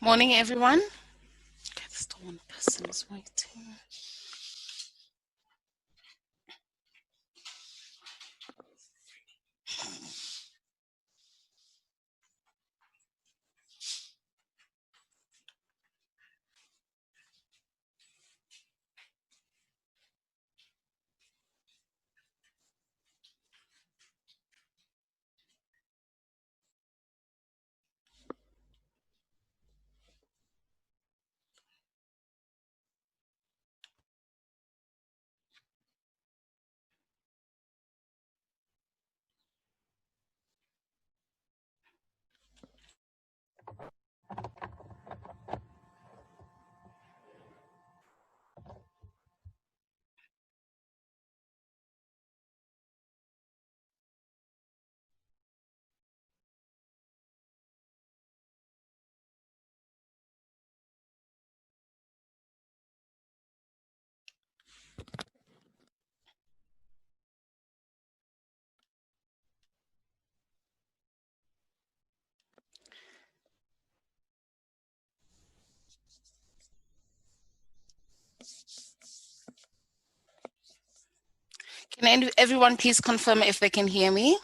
Morning, everyone. Okay, still one person is waiting. Can everyone please confirm if they can hear me?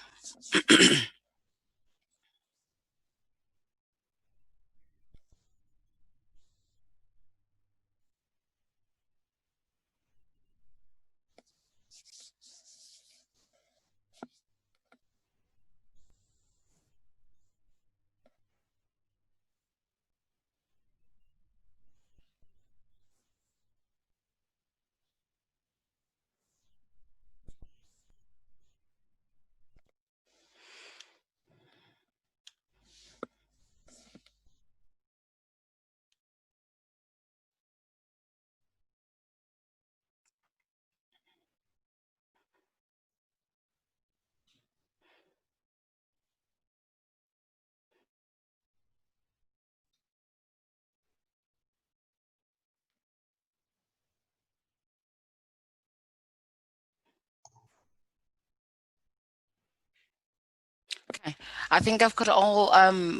Okay, I think I've got all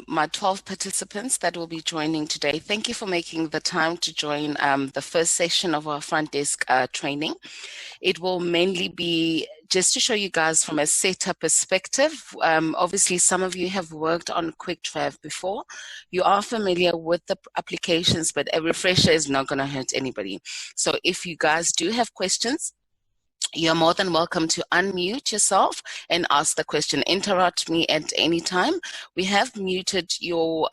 my 12 participants that will be joining today. Thank you for making the time to join the first session of our front desk training. It will mainly be just to show you guys from a setup perspective. Obviously, some of you have worked on QuickTrav before. You are familiar with the applications, but a refresher is not going to hurt anybody. So if you guys do have questions, you're more than welcome to unmute yourself and ask the question. Interrupt me at any time. We have muted your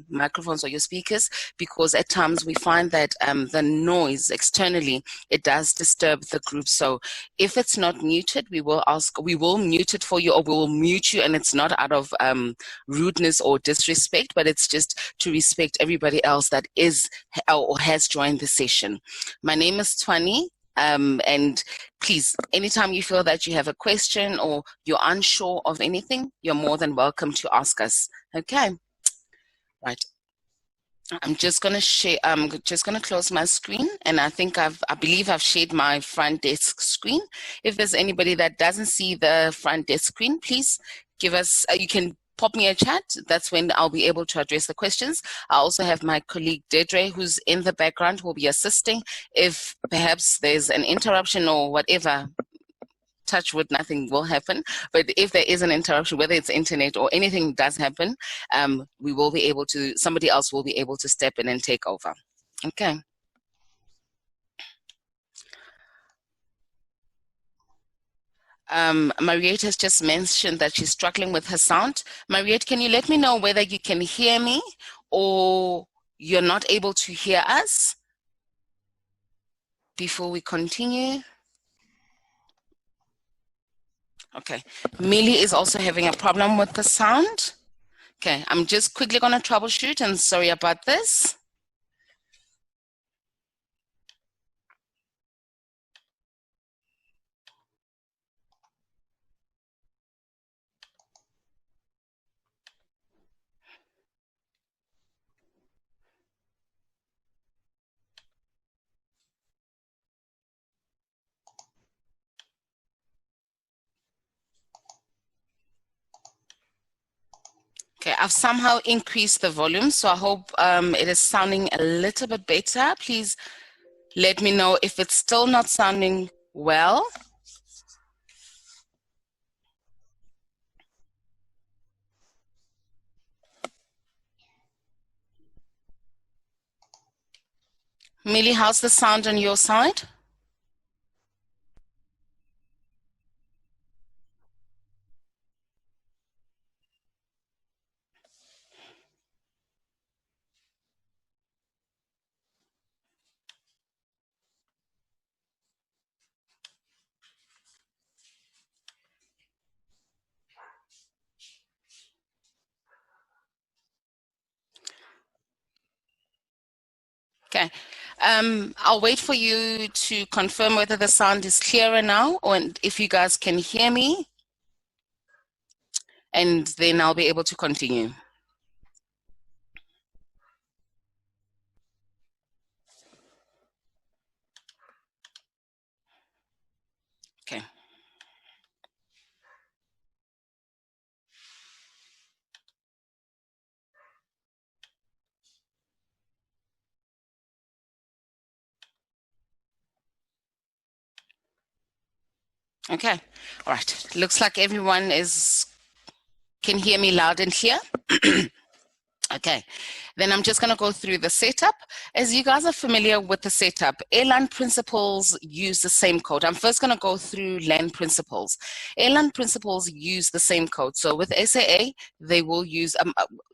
microphones or your speakers because at times we find that the noise externally, it does disturb the group. So if it's not muted, we will mute it for you, or we will mute you, and it's not out of rudeness or disrespect, but it's just to respect everybody else that is or has joined the session. My name is Twani. And please, anytime you feel that you have a question or you're unsure of anything, you're more than welcome to ask us. Okay, right. I'm just gonna share. I'm just gonna close my screen, and I believe I've shared my front desk screen. If there's anybody that doesn't see the front desk screen, please give us. You can pop me a chat. That's when I'll be able to address the questions. I also have my colleague Dedre, who's in the background, who will be assisting if perhaps there's an interruption or whatever. Touch wood, nothing will happen. But if there is an interruption, whether it's internet or anything does happen, we will be able to, somebody else will be able to step in and take over. Okay. Mariette has just mentioned that she's struggling with her sound. Mariette, can you let me know whether you can hear me or you're not able to hear us before we continue? Okay. Millie is also having a problem with the sound. Okay, I'm just quickly going to troubleshoot, and sorry about this. Okay, I've somehow increased the volume, so I hope it is sounding a little bit better. Please let me know if it's still not sounding well. Millie, how's the sound on your side? Okay. I'll wait for you to confirm whether the sound is clearer now or if you guys can hear me, and then I'll be able to continue. Okay. Okay. All right. Looks like everyone can hear me loud and clear. Okay, then I'm just going to go through the setup. As you guys are familiar with the setup, airline principles use the same code. I'm first going to go through LAN principles. Airline principles use the same code. So with SAA, they will use,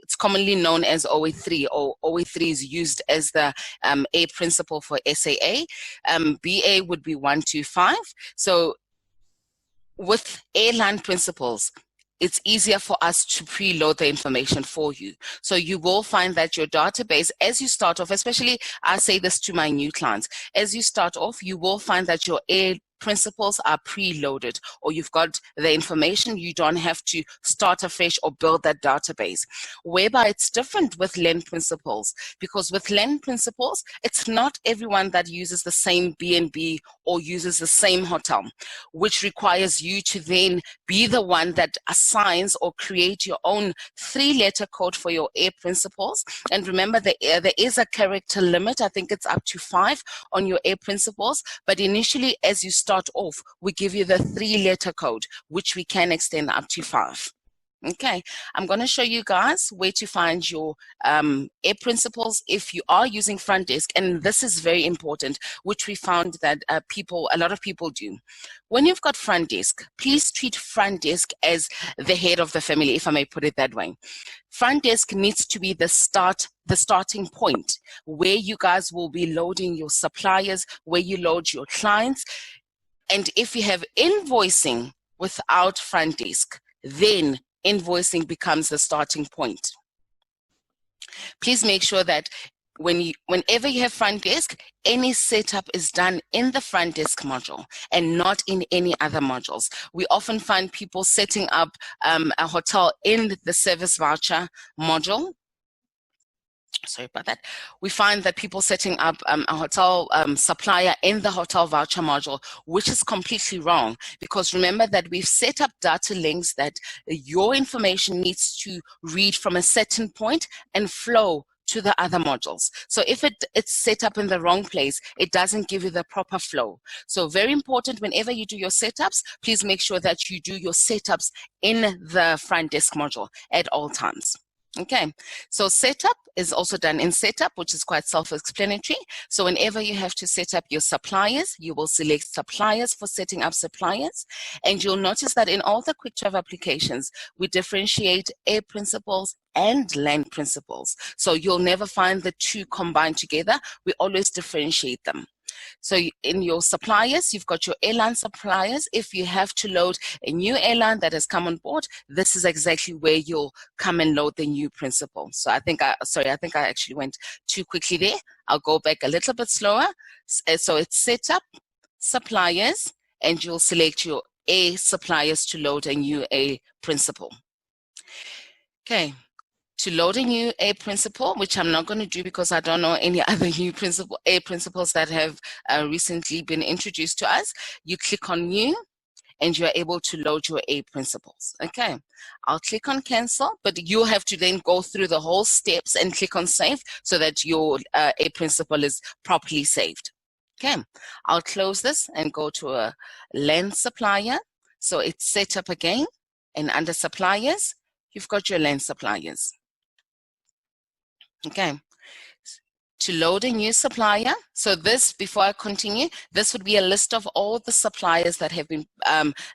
it's commonly known as OA3, or OA3 is used as the A principle for SAA. BA would be 125. So with airline principles, it's easier for us to preload the information for you. So you will find that your database, as you start off, especially I say this to my new clients, as you start off, you will find that your air principles are preloaded, or you've got the information. You don't have to start afresh or build that database. Whereby it's different with LAN principles, because with LAN principles, it's not everyone that uses the same B&B or uses the same hotel, which requires you to then be the one that assigns or create your own 3-letter code for your air principles. And remember, there is a character limit. I think it's up to 5 on your air principles. But initially, as you start off, we give you the 3-letter code, which we can extend up to 5. Okay, I'm going to show you guys where to find your air principles if you are using Frontdesk, and this is very important, which we found that a lot of people do. When you've got Frontdesk, please treat Frontdesk as the head of the family, if I may put it that way. Frontdesk needs to be the starting point where you guys will be loading your suppliers, where you load your clients. And if you have invoicing without Frontdesk, then invoicing becomes the starting point. Please make sure that whenever you have front desk, any setup is done in the front desk module and not in any other modules. We often find people setting up a hotel in the service voucher module. Sorry about that. We find that people setting up a hotel supplier in the hotel voucher module, which is completely wrong, because remember that we've set up data links that your information needs to read from a certain point and flow to the other modules. So if it's set up in the wrong place, it doesn't give you the proper flow. So very important, whenever you do your setups, please make sure that you do your setups in the front desk module at all times. Okay, so setup is also done in setup, which is quite self-explanatory. So whenever you have to set up your suppliers, you will select suppliers for setting up suppliers. And you'll notice that in all the quick travel applications, we differentiate air principals and land principals. So you'll never find the two combined together. We always differentiate them. So in your suppliers, you've got your airline suppliers. If you have to load a new airline that has come on board, this is exactly where you'll come and load the new principal. So I think I actually went too quickly there. I'll go back a little bit slower. So it's setup, suppliers, and you'll select your A suppliers to load a new A principal. Okay. To load a new A principal, which I'm not going to do because I don't know any other new A principals that have recently been introduced to us, you click on new and you're able to load your A principals. Okay, I'll click on cancel, but you'll have to then go through the whole steps and click on save so that your A principal is properly saved. Okay, I'll close this and go to a land supplier. So it's set up again, and under suppliers, you've got your land suppliers. Okay, to load a new supplier. So this, before I continue, this would be a list of all the suppliers that have been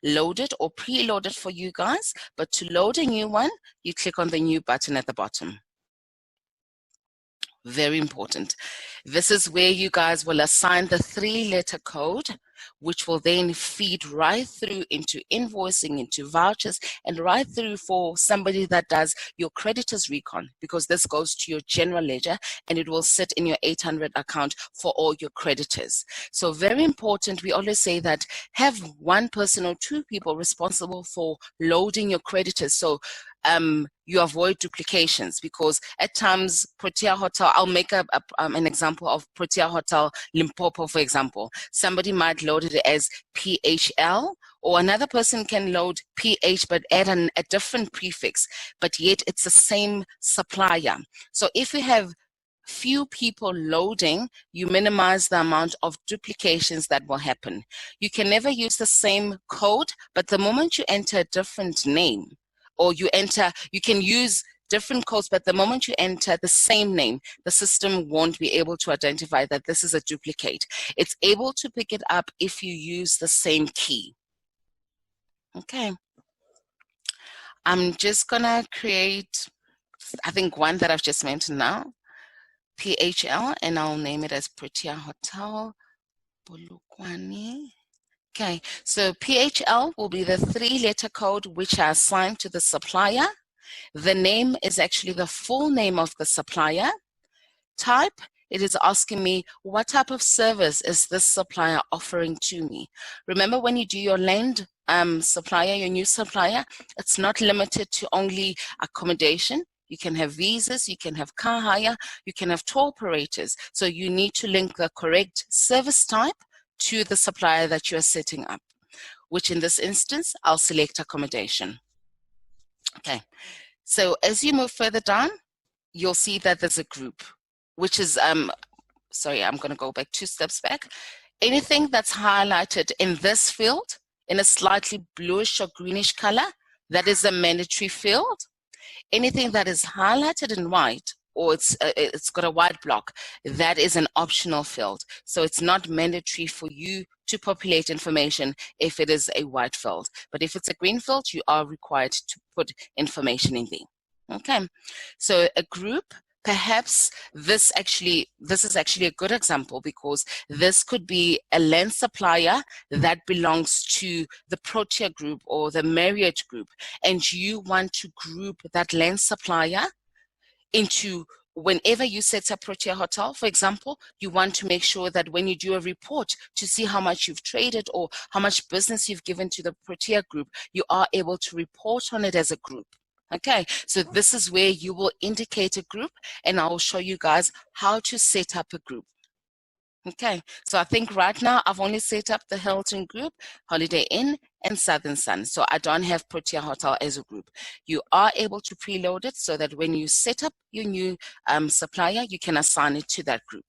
loaded or preloaded for you guys. But to load a new one, you click on the new button at the bottom. Very important. This is where you guys will assign the 3-letter code, which will then feed right through into invoicing, into vouchers, and right through for somebody that does your creditors recon, because this goes to your general ledger and it will sit in your 800 account for all your creditors. So very important, we always say that have one person or two people responsible for loading your creditors. So you avoid duplications, because at times Protea Hotel, I'll make an example of Protea Hotel Limpopo, for example. Somebody might load it as PHL, or another person can load PH but add a different prefix, but yet it's the same supplier. So if you have few people loading, you minimize the amount of duplications that will happen. You can never use the same code, but the moment you enter a different name, or you can use different codes, but the moment you enter the same name, the system won't be able to identify that this is a duplicate. It's able to pick it up if you use the same key. Okay. I'm just gonna create, I think, one that I've just mentioned now, PHL, and I'll name it as Protea Hotel Polokwane. Okay, so PHL will be the 3-letter code which are assigned to the supplier. The name is actually the full name of the supplier. Type, it is asking me what type of service is this supplier offering to me. Remember, when you do your land supplier, your new supplier, it's not limited to only accommodation. You can have visas, you can have car hire, you can have tour operators. So you need to link the correct service type to the supplier that you are setting up, which in this instance, I'll select accommodation. Okay, so as you move further down, you'll see that there's a group, which is, sorry, I'm gonna go back 2 steps back. Anything that's highlighted in this field in a slightly bluish or greenish color, that is a mandatory field. Anything that is highlighted in white, or it's got a white block, that is an optional field. So it's not mandatory for you to populate information if it is a white field. But if it's a green field, you are required to put information in there. Okay, so a group, perhaps this is actually a good example, because this could be a land supplier that belongs to the Protea group or the Marriott group, and you want to group that land supplier into whenever you set up Protea Hotel, for example, you want to make sure that when you do a report to see how much you've traded or how much business you've given to the Protea group, you are able to report on it as a group. Okay, so this is where you will indicate a group, and I will show you guys how to set up a group. Okay, so I think right now I've only set up the Hilton Group, Holiday Inn, and Southern Sun. So I don't have Protea Hotel as a group. You are able to preload it so that when you set up your new supplier, you can assign it to that group.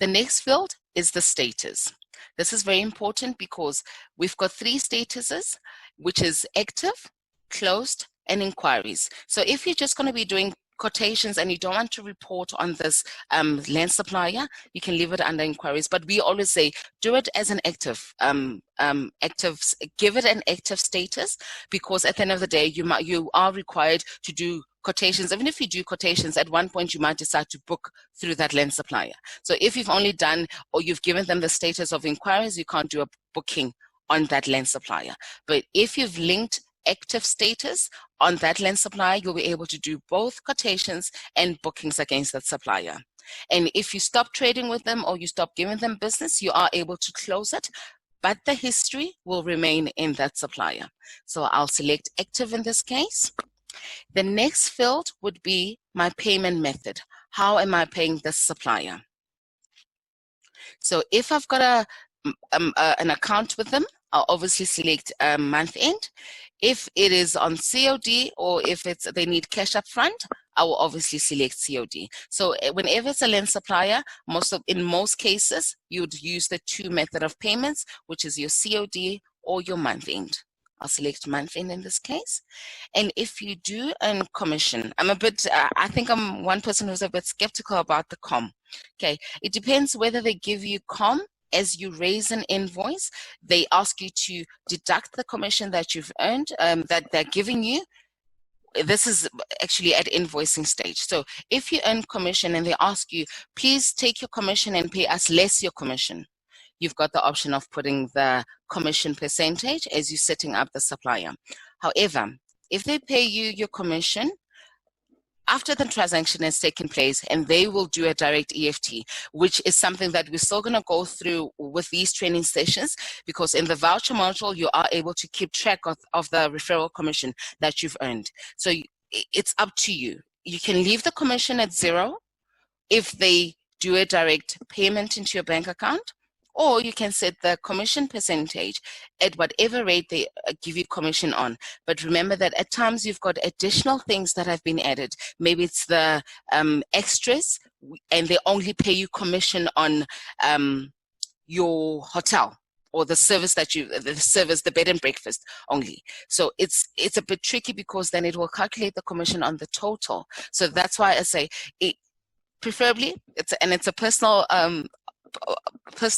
The next field is the status. This is very important because we've got 3 statuses, which is active, closed, and inquiries. So if you're just going to be doing quotations and you don't want to report on this land supplier, you can leave it under inquiries. But we always say do it as an active, give it an active status, because at the end of the day you are required to do quotations. Even if you do quotations, at one point you might decide to book through that land supplier. So if you've only done, or you've given them the status of inquiries, you can't do a booking on that land supplier. But if you've linked active status on that land supplier, you'll be able to do both quotations and bookings against that supplier. And if you stop trading with them or you stop giving them business, you are able to close it, but the history will remain in that supplier. So I'll select active in this case. The next field would be my payment method. How am I paying this supplier? So if I've got an account with them, I'll obviously select month end. If it is on COD or if they need cash up front, I will obviously select COD. So whenever it's a land supplier, in most cases, you would use the 2 method of payments, which is your COD or your month end. I'll select month end in this case. And if you do a commission, I think I'm one person who's a bit skeptical about the com. Okay, it depends whether they give you com. As you raise an invoice, they ask you to deduct the commission that you've earned, that they're giving you. This is actually at invoicing stage. So if you earn commission and they ask you, please take your commission and pay us less your commission, you've got the option of putting the commission percentage as you're setting up the supplier. However, if they pay you your commission after the transaction has taken place, and they will do a direct EFT, which is something that we're still going to go through with these training sessions, because in the voucher module, you are able to keep track of the referral commission that you've earned. So it's up to you. You can leave the commission at 0 if they do a direct payment into your bank account, or you can set the commission percentage at whatever rate they give you commission on. But remember that at times you've got additional things that have been added. Maybe it's the extras, and they only pay you commission on your hotel or the service the bed and breakfast only. So it's a bit tricky, because then it will calculate the commission on the total. So that's why I say preferably it's a personal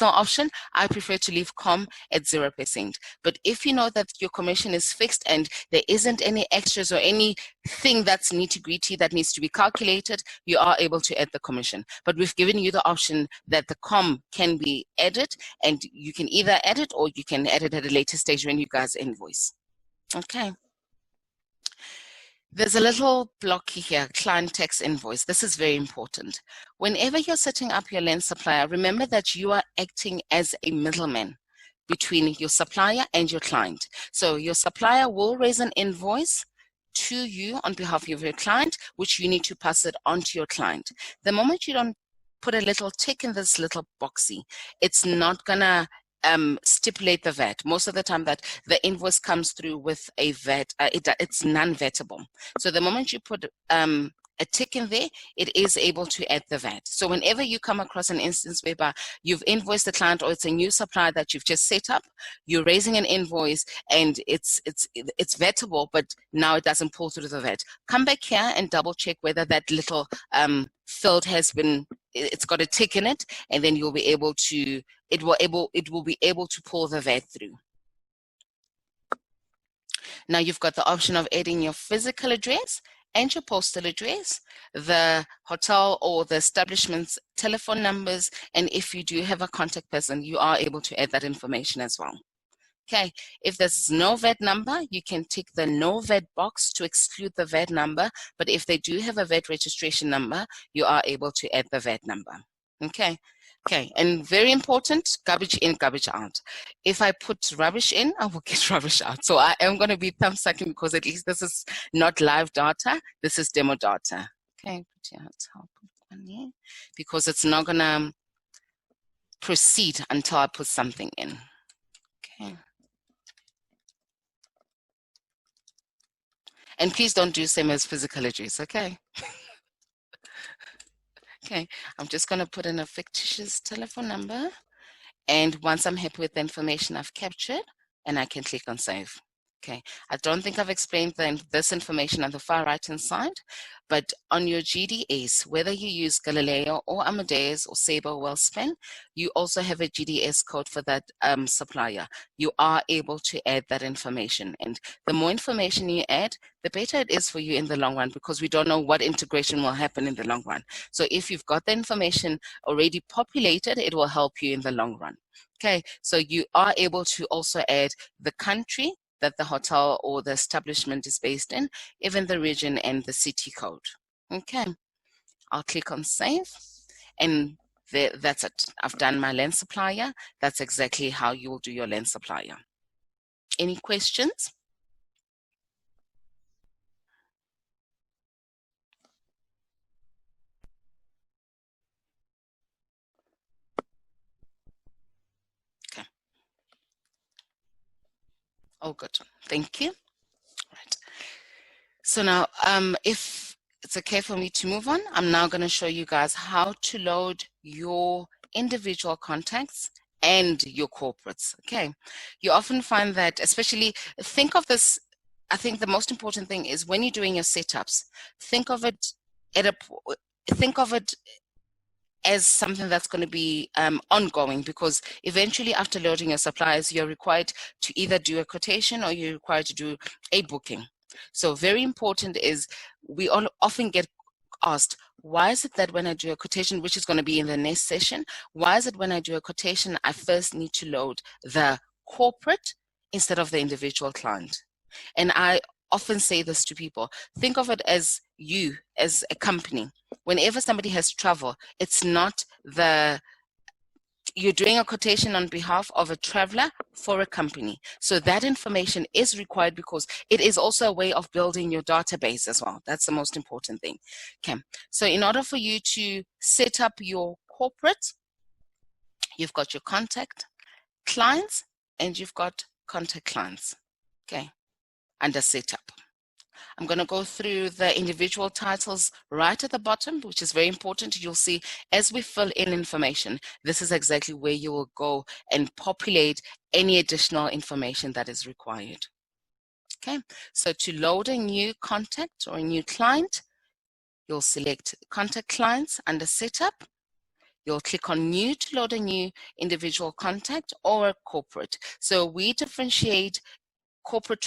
option. I prefer to leave com at 0%. But if you know that your commission is fixed and there isn't any extras or anything that's nitty-gritty that needs to be calculated, you are able to add the commission. But we've given you the option that the com can be added, and you can either add it or you can add it at a later stage when you guys invoice. Okay. There's a little block here, client tax invoice. This is very important. Whenever you're setting up your land supplier, remember that you are acting as a middleman between your supplier and your client. So your supplier will raise an invoice to you on behalf of your client, which you need to pass it on to your client. The moment you don't put a little tick in this little boxy, it's not gonna stipulate the VAT. Most of the time that the invoice comes through with a VAT, it's non-VATable. So the moment you put a tick in there, it is able to add the VAT. So whenever you come across an instance whereby you've invoiced the client, or it's a new supplier that you've just set up, you're raising an invoice and it's VATable, but now it doesn't pull through the VAT. Come back here and double check whether that little field it's got a tick in it, and then you'll be able to, it will be able to pull the VAT through. Now you've got the option of adding your physical address and your postal address, the hotel or the establishment's telephone numbers, and if you do have a contact person, you are able to add that information as well. Okay, if there's no VAT number, you can tick the no VAT box to exclude the VAT number. But if they do have a VAT registration number, you are able to add the VAT number. Okay. Okay, and very important, garbage in, garbage out. If I put rubbish in, I will get rubbish out. So I am going to be thumb sucking because at least this is not live data. This is demo data. Okay, because it's not going to proceed until I put something in. Okay. And please don't do same as physical address, okay? Okay, I'm just going to put in a fictitious telephone number. And once I'm happy with the information I've captured, and I can click on save. Okay, I don't think I've explained this information on the far right-hand side, but on your GDS, whether you use Galileo or Amadeus or Sabre or Wellspan, you also have a GDS code for that supplier. You are able to add that information. And the more information you add, the better it is for you in the long run, because we don't know what integration will happen in the long run. So if you've got the information already populated, it will help you in the long run. Okay, so you are able to also add the country that the hotel or the establishment is based in, even the region and the city code. Okay, I'll click on save, and that's it. I've done my land supplier. That's exactly how you will do your land supplier. Any questions? Okay. Oh, good. Thank you. Right. So now, if it's okay for me to move on, I'm now going to show you guys how to load your individual contacts and your corporates. Okay, you often find that, especially think of this, I think the most important thing is when you're doing your setups, think of it as something that's going to be ongoing, because eventually after loading your suppliers, you're required to either do a quotation or you're required to do a booking. So very important is we all often get asked, why is it that when I do a quotation, which is going to be in the next session, why is it when I do a quotation, I first need to load the corporate instead of the individual client? And I often say this to people, think of it as you, as a company. Whenever somebody has travel, it's not you're doing a quotation on behalf of a traveler for a company. So that information is required because it is also a way of building your database as well. That's the most important thing. Okay. So in order for you to set up your corporate, you've got your contact clients and you've got contact clients. Okay. Under setup. I'm going to go through the individual titles right at the bottom, which is very important. You'll see as we fill in information, this is exactly where you will go and populate any additional information that is required. Okay, so to load a new contact or a new client, you'll select contact clients under setup. You'll click on new to load a new individual contact or a corporate. So we differentiate corporate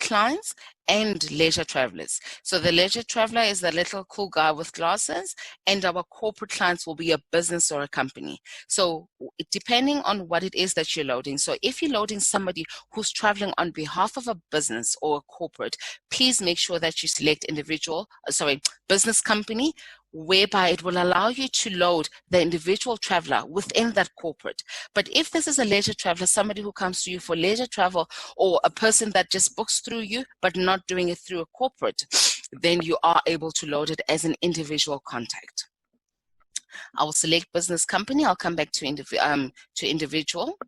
clients and leisure travelers. So the leisure traveler is the little cool guy with glasses, and our corporate clients will be a business or a company. So depending on what it is that you're loading. So if you're loading somebody who's traveling on behalf of a business or a corporate, please make sure that you select business company, whereby it will allow you to load the individual traveler within that corporate. But if this is a leisure traveler, somebody who comes to you for leisure travel, or a person that just books through you but not doing it through a corporate, then you are able to load it as an individual contact. I will select business company. I'll come back to individual.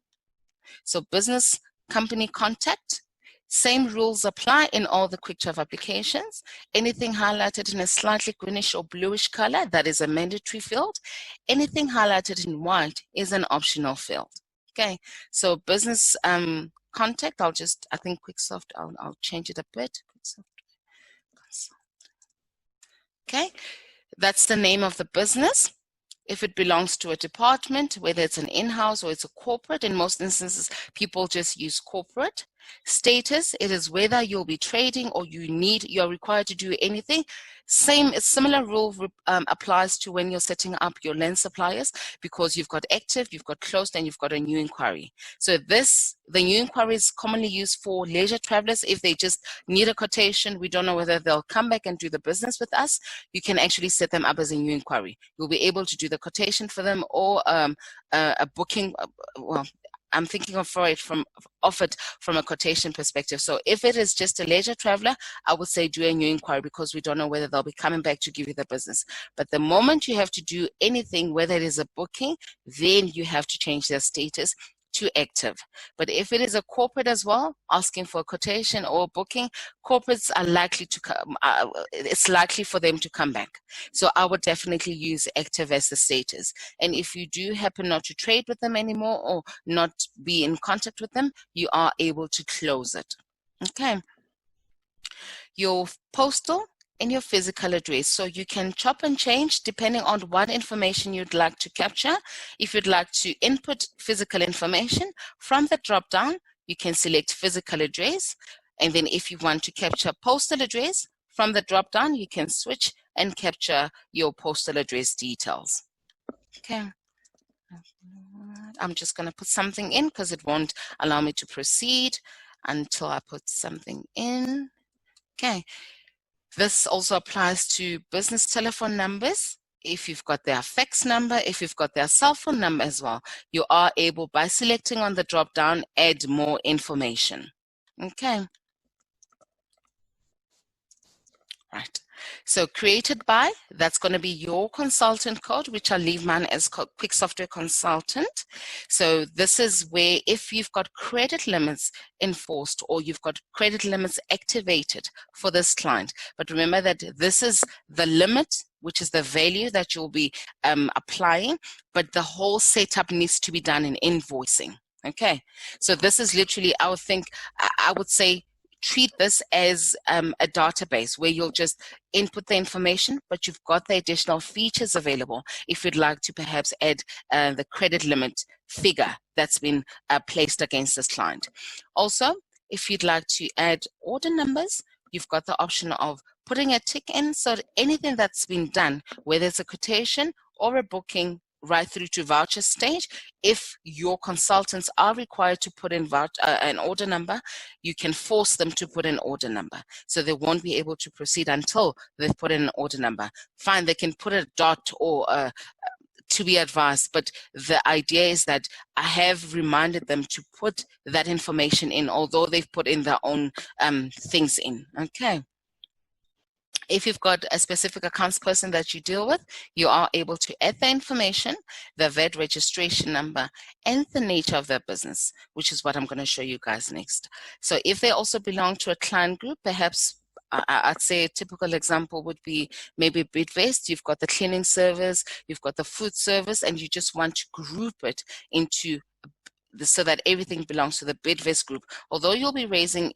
So business company contact. Same rules apply in all the QuickTrav applications. Anything highlighted in a slightly greenish or bluish color, that is a mandatory field. Anything highlighted in white is an optional field. Okay, so business contact, I think QuickSoft, I'll change it a bit. Okay, that's the name of the business. If it belongs to a department, whether it's an in-house or it's a corporate, in most instances, people just use corporate. Status, it is whether you'll be trading or you're required to do anything. Similar rule applies to when you're setting up your lens suppliers, because you've got active, you've got closed, and you've got a new inquiry. So the new inquiry is commonly used for leisure travelers. If they just need a quotation, we don't know whether they'll come back and do the business with us, you can actually set them up as a new inquiry. You'll be able to do the quotation for them, or a booking, well, I'm thinking of it from a quotation perspective. So if it is just a leisure traveler, I would say do a new inquiry, because we don't know whether they'll be coming back to give you the business. But the moment you have to do anything, whether it is a booking, then you have to change their status to active. But if it is a corporate as well, asking for a quotation or a booking, corporates are likely to come, it's likely for them to come back. So I would definitely use active as the status. And if you do happen not to trade with them anymore or not be in contact with them, you are able to close it. Okay. Your postal and your physical address. So you can chop and change depending on what information you'd like to capture. If you'd like to input physical information, from the drop down, you can select physical address. And then if you want to capture postal address, from the drop down, you can switch and capture your postal address details. Okay. I'm just going to put something in because it won't allow me to proceed until I put something in. Okay. This also applies to business telephone numbers. If you've got their fax number, if you've got their cell phone number as well, you are able, by selecting on the drop down, add more information. Okay. Right. So created by, that's going to be your consultant code, which I'll leave mine as Quick Software Consultant. So this is where if you've got credit limits enforced or you've got credit limits activated for this client. But remember that this is the limit, which is the value that you'll be applying, but the whole setup needs to be done in invoicing. Okay. So this is literally, I would say, treat this as a database where you'll just input the information, but you've got the additional features available if you'd like to perhaps add the credit limit figure that's been placed against this client. Also, if you'd like to add order numbers, you've got the option of putting a tick in, so that anything that's been done, whether it's a quotation or a booking, right through to voucher stage, if your consultants are required to put in an order number, you can force them to put an order number. So they won't be able to proceed until they've put in an order number. Fine, they can put a dot or to be advised, but the idea is that I have reminded them to put that information in, although they've put in their own things in. Okay. If you've got a specific accounts person that you deal with, you are able to add the information, the VAT registration number, and the nature of their business, which is what I'm going to show you guys next. So if they also belong to a client group, perhaps I'd say a typical example would be maybe Bidvest. You've got the cleaning service, you've got the food service, and you just want to group it into so that everything belongs to the Bidvest group. Although you'll be raising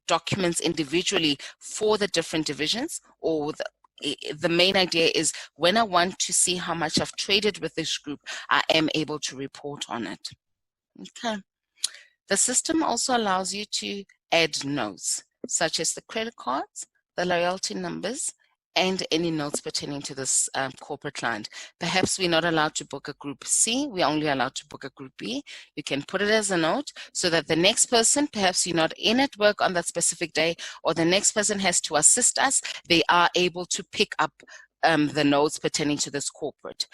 documents individually for the different divisions, or the main idea is when I want to see how much I've traded with this group, I am able to report on it. Okay. The system also allows you to add notes, such as the credit cards, the loyalty numbers, and any notes pertaining to this corporate client. Perhaps we're not allowed to book a group C, we're only allowed to book a group B. You can put it as a note so that the next person, perhaps you're not in at work on that specific day, or the next person has to assist us, they are able to pick up the notes pertaining to this corporate.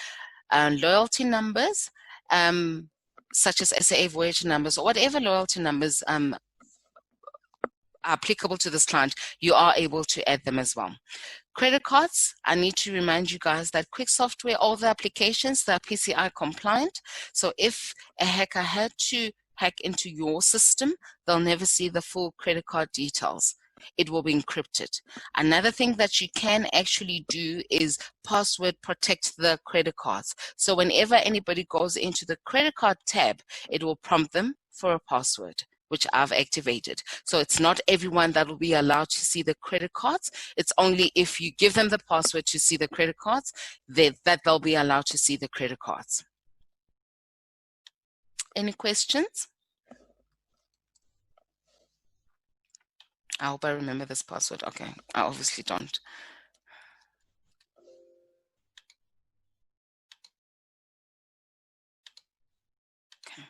Loyalty numbers, such as SAA voyage numbers, or whatever loyalty numbers are applicable to this client, you are able to add them as well. Credit cards, I need to remind you guys that Quick Software, all the applications, they're PCI compliant. So if a hacker had to hack into your system, they'll never see the full credit card details. It will be encrypted. Another thing that you can actually do is password protect the credit cards. So whenever anybody goes into the credit card tab, it will prompt them for a password, which I've activated. So it's not everyone that will be allowed to see the credit cards. It's only if you give them the password to see the credit cards that they'll be allowed to see the credit cards. Any questions? I hope I remember this password. Okay, I obviously don't. Okay.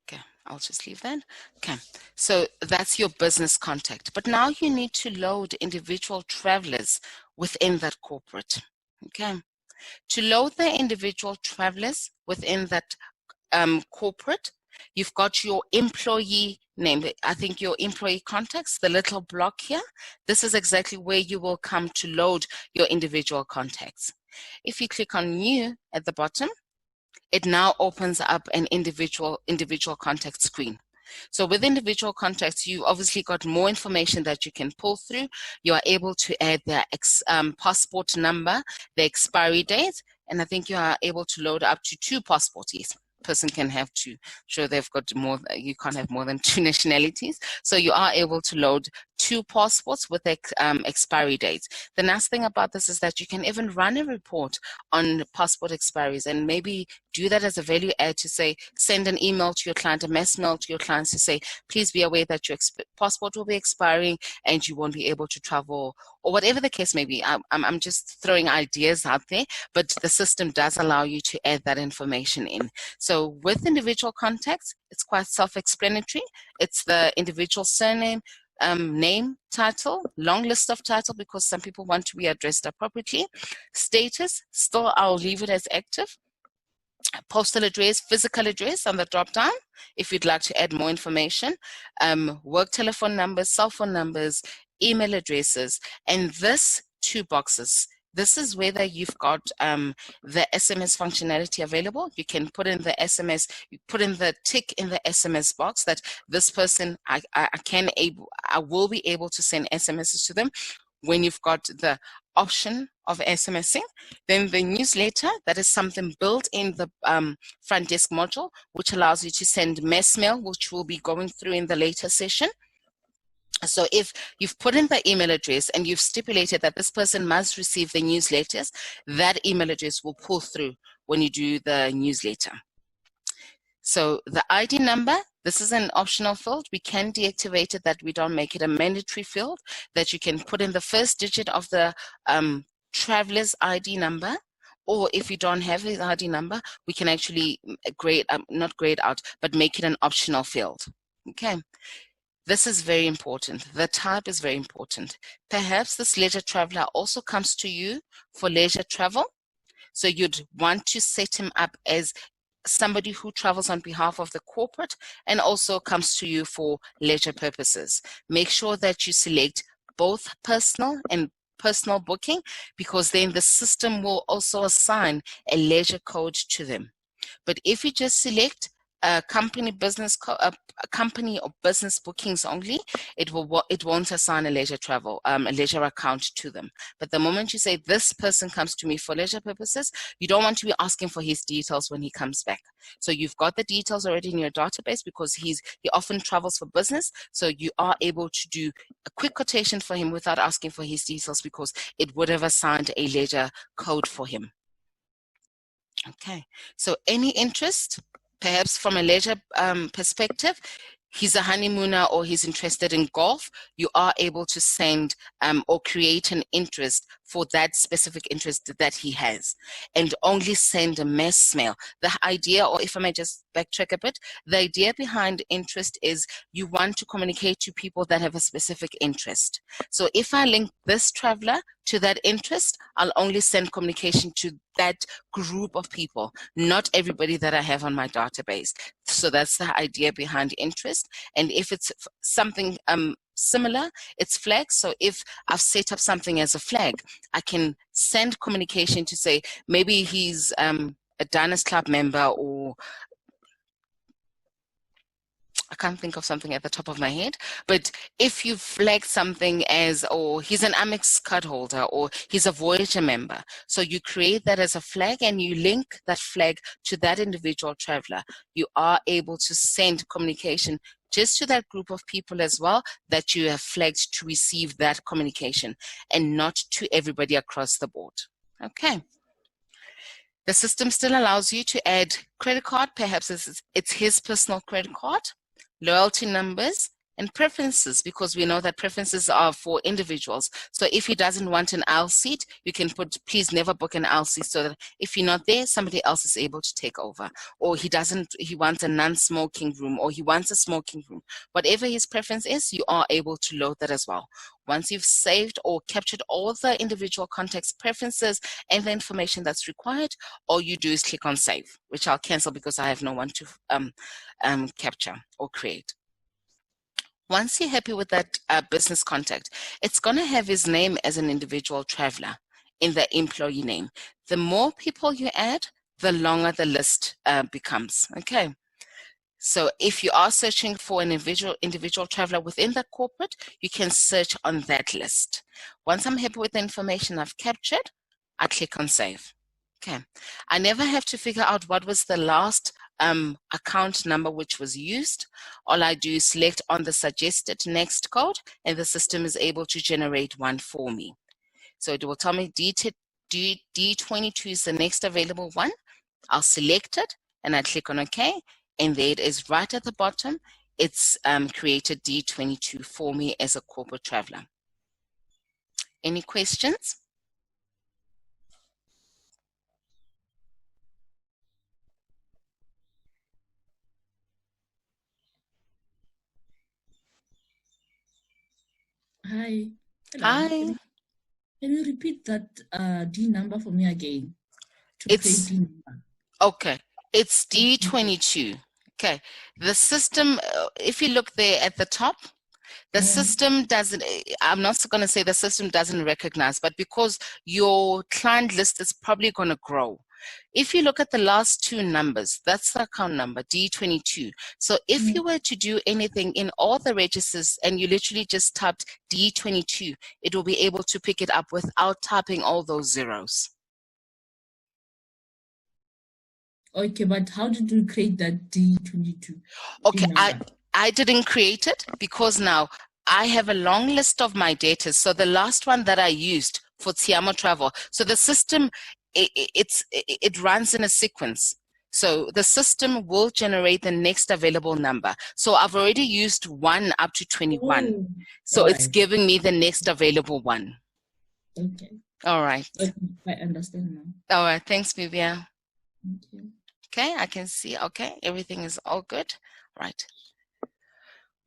Okay, I'll just leave that. Okay, so that's your business contact. But now you need to load individual travelers within that corporate. Okay, to load the individual travelers within that corporate, you've got your employee name. I think your employee contacts, the little block here. This is exactly where you will come to load your individual contacts. If you click on New at the bottom, it now opens up an individual contact screen. So with individual contacts, you obviously got more information that you can pull through. You are able to add their passport number, the expiry date, and I think you are able to load up to 2 passports. Yes, person can have 2. Sure, they've got more. You can't have more than 2 nationalities. So you are able to load 2 passports with expiry dates. The nice thing about this is that you can even run a report on passport expiries and maybe do that as a value add to say, send an email to your client, a mass mail to your clients to say, please be aware that your passport will be expiring and you won't be able to travel, or whatever the case may be. I'm just throwing ideas out there, but the system does allow you to add that information in. So with individual contacts, it's quite self-explanatory. It's the individual surname, name, title, long list of title because some people want to be addressed appropriately. Status, still I'll leave it as active. Postal address, physical address on the drop down if you'd like to add more information, work telephone numbers, cell phone numbers, email addresses, and this 2 boxes. This is whether you've got the SMS functionality available. You can put in the SMS, you put in the tick in the SMS box that this person, I will be able to send SMSs to them. When you've got the option of SMSing, then the newsletter, that is something built in the Frontdesk module, which allows you to send mass mail, which we'll be going through in the later session. So if you've put in the email address and you've stipulated that this person must receive the newsletters, that email address will pull through when you do the newsletter. So the ID number, this is an optional field. We can deactivate it, that we don't make it a mandatory field, that you can put in the first digit of the traveler's ID number, or if you don't have his ID number, we can actually not grade out, but make it an optional field. Okay. This is very important. The type is very important. Perhaps this leisure traveler also comes to you for leisure travel. So you'd want to set him up as somebody who travels on behalf of the corporate and also comes to you for leisure purposes. Make sure that you select both personal and personal booking, because then the system will also assign a leisure code to them. But if you just select a company or business bookings only, it won't assign a leisure travel, a leisure account to them. But the moment you say this person comes to me for leisure purposes, you don't want to be asking for his details when he comes back. So you've got the details already in your database because he often travels for business. So you are able to do a quick quotation for him without asking for his details because it would have assigned a leisure code for him. Okay, so any interest, perhaps from a leisure perspective, he's a honeymooner or he's interested in golf, you are able to send or create an interest for that specific interest that he has, and only send a mass mail. The idea, or if I may just backtrack a bit, the idea behind interest is you want to communicate to people that have a specific interest. So if I link this traveler to that interest, I'll only send communication to that group of people, not everybody that I have on my database. So that's the idea behind interest. And if it's something similar, it's flags. So if I've set up something as a flag, I can send communication to say maybe he's a Diners Club member, or I can't think of something at the top of my head, but if you flag something as, or he's an Amex card holder, or he's a Voyager member, so you create that as a flag and you link that flag to that individual traveler, you are able to send communication just to that group of people as well that you have flagged to receive that communication, and not to everybody across the board. Okay. The system still allows you to add credit card, perhaps it's his personal credit card, loyalty numbers, and preferences, because we know that preferences are for individuals. So if he doesn't want an aisle seat, you can put, please never book an aisle seat, so that if you're not there, somebody else is able to take over. Or he wants a non-smoking room, or he wants a smoking room. Whatever his preference is, you are able to load that as well. Once you've saved or captured all the individual context preferences and the information that's required, all you do is click on save, which I'll cancel because I have no one to capture or create. Once you're happy with that business contact, it's going to have his name as an individual traveler in the employee name. The more people you add, the longer the list becomes. Okay. So if you are searching for an individual traveler within that corporate, you can search on that list. Once I'm happy with the information I've captured, I click on save. Okay. I never have to figure out what was the last account number which was used. All I do is select on the suggested next code, and the system is able to generate one for me. So it will tell me D22 is the next available one. I'll select it and I click on OK, and there it is right at the bottom. It's created D22 for me as a corporate traveler. Any questions? Hi. Hello. Hi. Can you repeat that D number for me again? It's D number. Okay. It's D22. Okay. The system, if you look there at the top, the system doesn't, I'm not going to say the system doesn't recognize, but because your client list is probably going to grow. If you look at the last two numbers, that's the account number, D22. So if you were to do anything in all the registers and you literally just typed D22, it will be able to pick it up without typing all those zeros. Okay, but how did you create that D22? Okay, I didn't create it because now I have a long list of my data. So the last one that I used for Tiamo Travel, so the system, it runs in a sequence. So the system will generate the next available number. So I've already used 1 up to 21. So it's giving me the next available one. Okay. All right. Okay, I understand now. All right. Thanks, Vivian. Thank you. Okay, I can see. Okay, everything is all good. Right.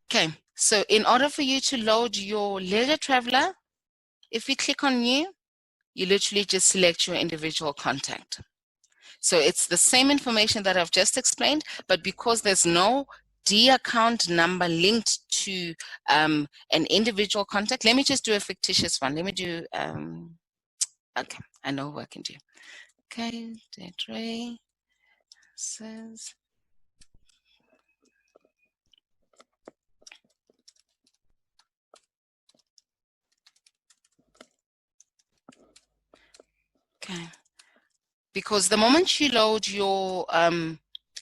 Okay, so in order for you to load your leisure traveler, if you click on new, you literally just select your individual contact. So it's the same information that I've just explained, but because there's no D account number linked to an individual contact, let me just do a fictitious one. Let me do, okay, I know what I can do. Okay, Deidre says, okay. Because the moment you load your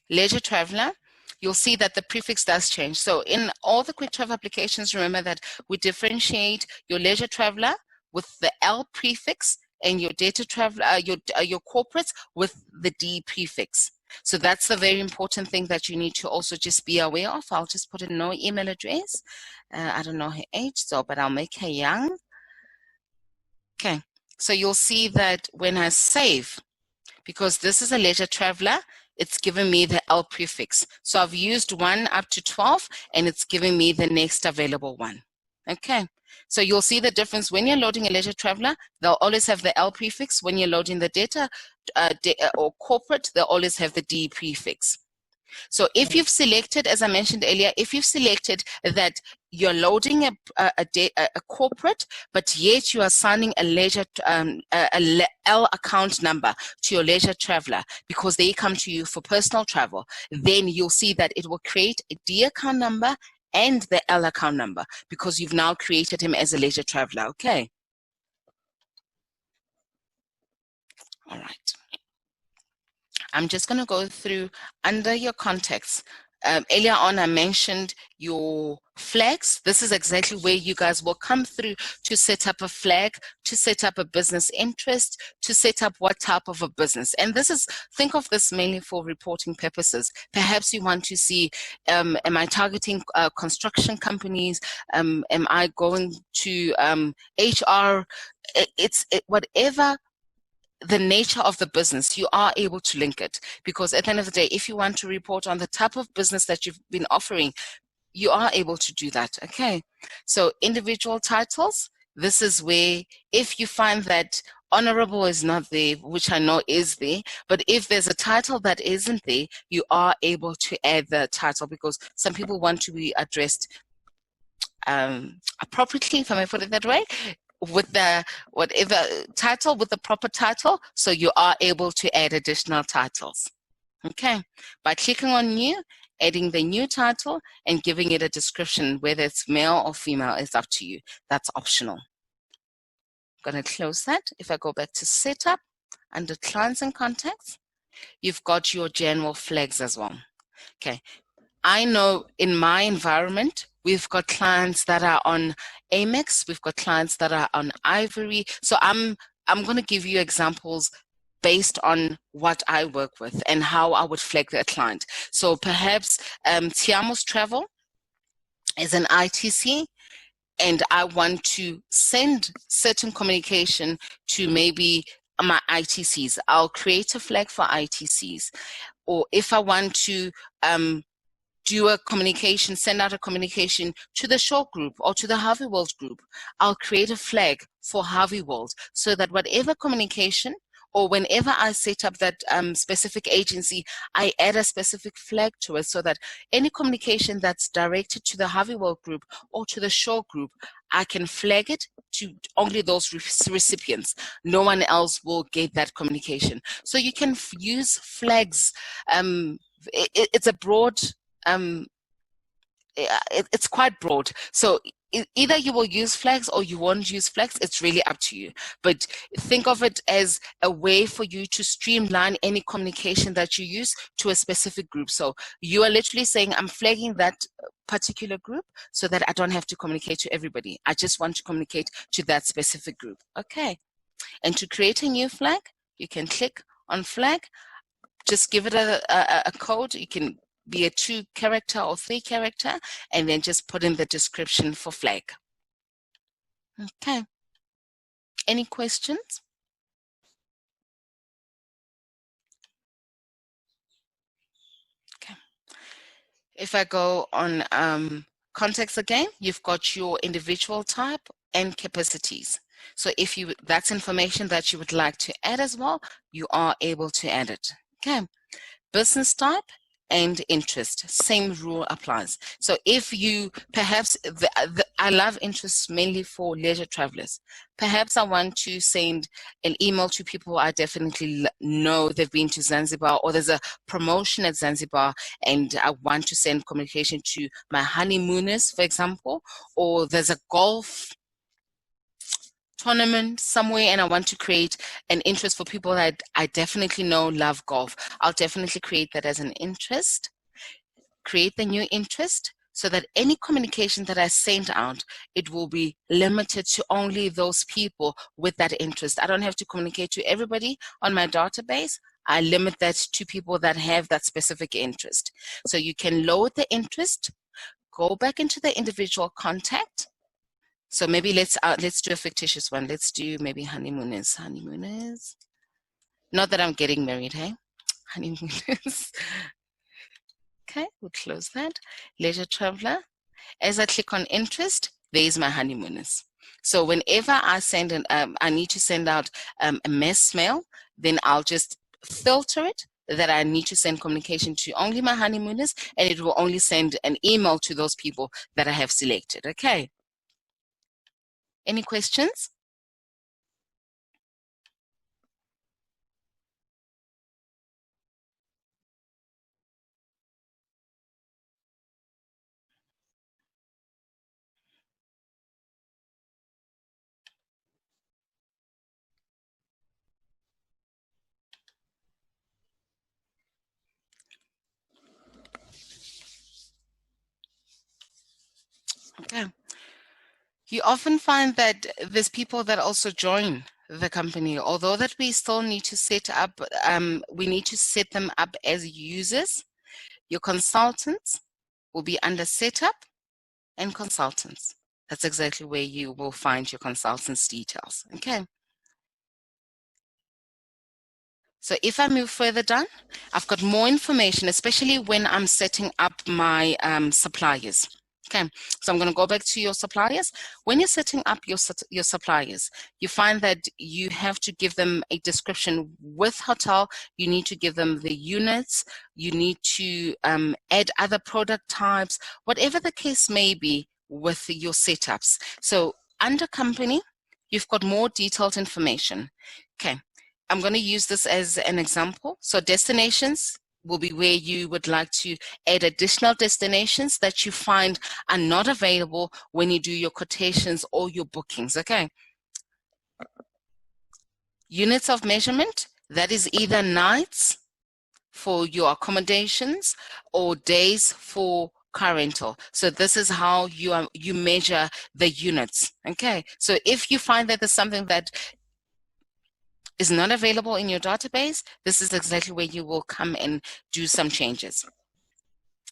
leisure traveler, you'll see that the prefix does change. So in all the quick travel applications, remember that we differentiate your leisure traveler with the L prefix and your data traveler, your corporates with the D prefix. So that's the very important thing that you need to also just be aware of. I'll just put in no email address. I don't know her age, so but I'll make her young. Okay, so you'll see that when I save, because this is a leisure traveler, it's giving me the L prefix. So I've used 1 up to 12, and it's giving me the next available one. Okay, so you'll see the difference. When you're loading a leisure traveler, they'll always have the L prefix. When you're loading the data or corporate, they'll always have the D prefix. So if you've selected, as I mentioned earlier, if you've selected that you're loading a corporate, but yet you are assigning a leisure L account number to your leisure traveler because they come to you for personal travel, then you'll see that it will create a D account number and the L account number because you've now created him as a leisure traveler. Okay. All right. I'm just going to go through under your contacts. Earlier on, I mentioned your flags. This is exactly where you guys will come through to set up a flag, to set up a business interest, to set up what type of a business. And this is, think of this mainly for reporting purposes. Perhaps you want to see, am I targeting construction companies? Am I going to HR? Whatever the nature of the business, you are able to link it, because at the end of the day, if you want to report on the type of business that you've been offering, you are able to do that. Okay, so individual titles, this is where, if you find that honorable is not there, which I know is there, but if there's a title that isn't there, you are able to add the title, because some people want to be addressed appropriately, if I may put it that way, with the whatever title, with the proper title, so you are able to add additional titles. Okay, by clicking on new, adding the new title and giving it a description, whether it's male or female is up to you. That's optional. I'm going to close that. If I go back to setup, under clients and contacts, you've got your general flags as well. Okay, I know in my environment, we've got clients that are on Amex, we've got clients that are on Ivory. So I'm going to give you examples based on what I work with and how I would flag a client. So perhaps Tiamos Travel is an ITC, and I want to send certain communication to maybe my ITCs. I'll create a flag for ITCs. Or if I want to do a communication, send out a communication to the Shaw Group or to the Harvey World Group, I'll create a flag for Harvey World, so that whatever communication, or whenever I set up that specific agency, I add a specific flag to it, so that any communication that's directed to the Harvey World Group or to the Shaw Group, I can flag it to only those recipients. No one else will get that communication. So you can use flags. It's a broad it's quite broad. So either you will use flags or you won't use flags. It's really up to you. But think of it as a way for you to streamline any communication that you use to a specific group. So you are literally saying, I'm flagging that particular group so that I don't have to communicate to everybody. I just want to communicate to that specific group. Okay. And to create a new flag, you can click on flag. Just give it a code. You can be a 2-character or 3-character, and then just put in the description for flag. Okay. Any questions? Okay. If I go on context again, you've got your individual type and capacities. So if that's information that you would like to add as well, you are able to add it. Okay. Business type and interest, same rule applies. So if you perhaps, I love interests mainly for leisure travelers. Perhaps I want to send an email to people I definitely know they've been to Zanzibar, or there's a promotion at Zanzibar and I want to send communication to my honeymooners, for example, or there's a golf tournament somewhere and I want to create an interest for people that I definitely know love golf. I'll definitely create that as an interest, create the new interest, so that any communication that I send out, it will be limited to only those people with that interest. I don't have to communicate to everybody on my database. I limit that to people that have that specific interest. So you can load the interest, go back into the individual contact. So maybe let's do a fictitious one. Let's do maybe honeymooners. Honeymooners. Not that I'm getting married, hey? Honeymooners. Okay, we'll close that. Leisure traveler. As I click on interest, there's my honeymooners. So whenever I send I need to send out a mass mail, then I'll just filter it that I need to send communication to only my honeymooners, and it will only send an email to those people that I have selected. Okay. Any questions? Okay. You often find that there's people that also join the company, although that we still need to set up, we need to set them up as users. Your consultants will be under setup and consultants. That's exactly where you will find your consultants' details. Okay. So if I move further down, I've got more information, especially when I'm setting up my suppliers. Okay, so I'm going to go back to your suppliers. When you're setting up your suppliers, you find that you have to give them a description with hotel. You need to give them the units. You need to add other product types, whatever the case may be with your setups. So under company, you've got more detailed information. Okay, I'm going to use this as an example. So destinations will be where you would like to add additional destinations that you find are not available when you do your quotations or your bookings. Okay. Units of measurement, that is either nights for your accommodations or days for car rental. So this is how you measure the units. Okay. So if you find that there's something that is not available in your database, this is exactly where you will come and do some changes.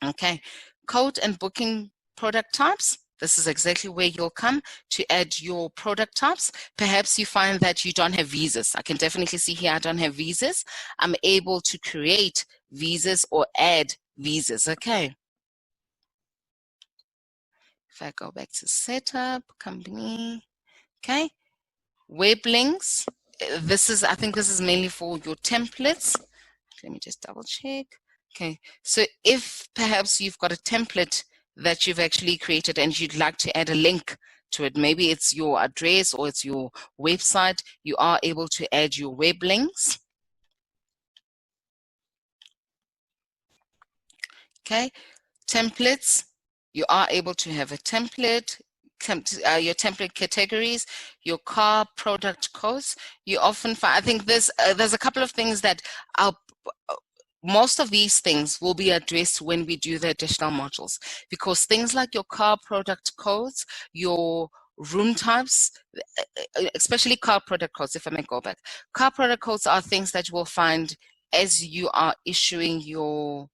Okay, code and booking product types. This is exactly where you'll come to add your product types. Perhaps you find that you don't have visas. I can definitely see here I don't have visas. I'm able to create visas or add visas. Okay. If I go back to setup, company, okay. Web links. I think this is mainly for your templates. Let me just double check. Okay, so if perhaps you've got a template that you've actually created and you'd like to add a link to it, maybe it's your address or it's your website, you are able to add your web links. Okay, templates, you are able to have a template, your template categories, your car product codes. You often find, I think there's a couple of things that most of these things will be addressed when we do the additional modules, because things like your car product codes, your room types, especially car product codes, if I may go back, car product codes are things that you will find as you are issuing your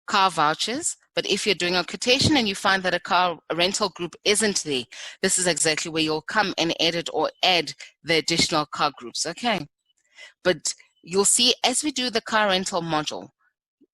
car vouchers. But if you're doing a quotation and you find that a car rental group isn't there, this is exactly where you'll come and edit or add the additional car groups. Okay, but you'll see as we do the car rental module,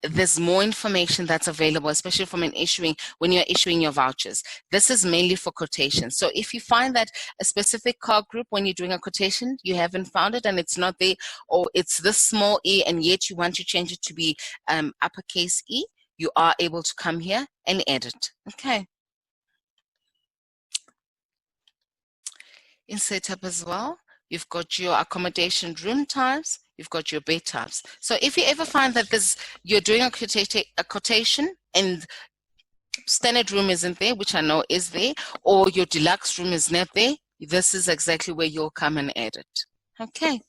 there's more information that's available, especially from when you're issuing your vouchers. This is mainly for quotations. So if you find that a specific car group, when you're doing a quotation, you haven't found it and it's not there, or it's this small e and yet you want to change it to be uppercase E, you are able to come here and edit. Okay. In setup as well, you've got your accommodation room types, you've got your bed types. So if you ever find that you're doing a quotation and standard room isn't there, which I know is there, or your deluxe room is not there, this is exactly where you'll come and edit. Okay.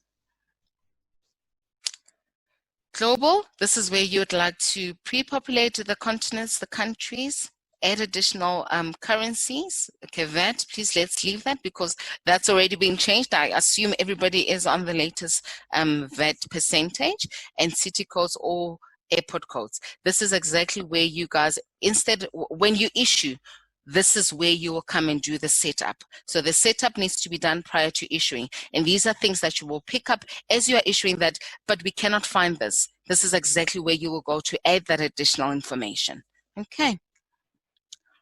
Global, this is where you'd like to pre-populate the continents, the countries, add additional currencies. Okay, VAT, please let's leave that because that's already been changed. I assume everybody is on the latest VAT percentage, and city codes or airport codes. This is exactly where you guys, instead, when you issue, this is where you will come and do the setup. So the setup needs to be done prior to issuing. And these are things that you will pick up as you are issuing that, but we cannot find this. This is exactly where you will go to add that additional information. Okay.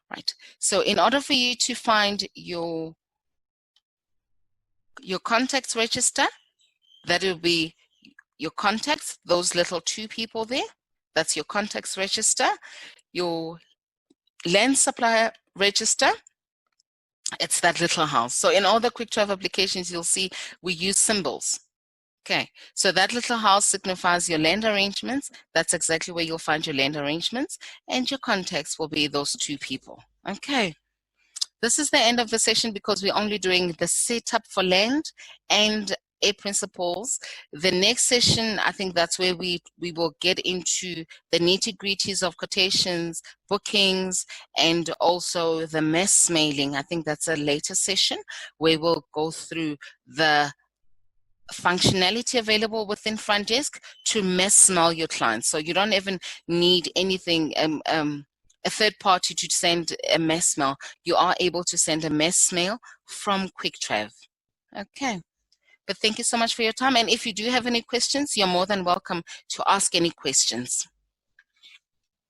Right. So in order for you to find your contacts register, that will be your contacts, those little two people there. That's your contacts register. Your land supplier register, it's that little house. So in all the quick travel applications, you'll see we use symbols. Okay, so that little house signifies your land arrangements. That's exactly where you'll find your land arrangements, and your contacts will be those two people. Okay, this is the end of the session because we're only doing the setup for land and 8 principles. The next session, I think that's where we will get into the nitty-gritties of quotations, bookings, and also the mass mailing. I think that's a later session where we'll go through the functionality available within Frontdesk to mass mail your clients. So you don't even need anything, a third party to send a mass mail. You are able to send a mass mail from QuickTrav. Okay. But thank you so much for your time. And if you do have any questions, you're more than welcome to ask any questions.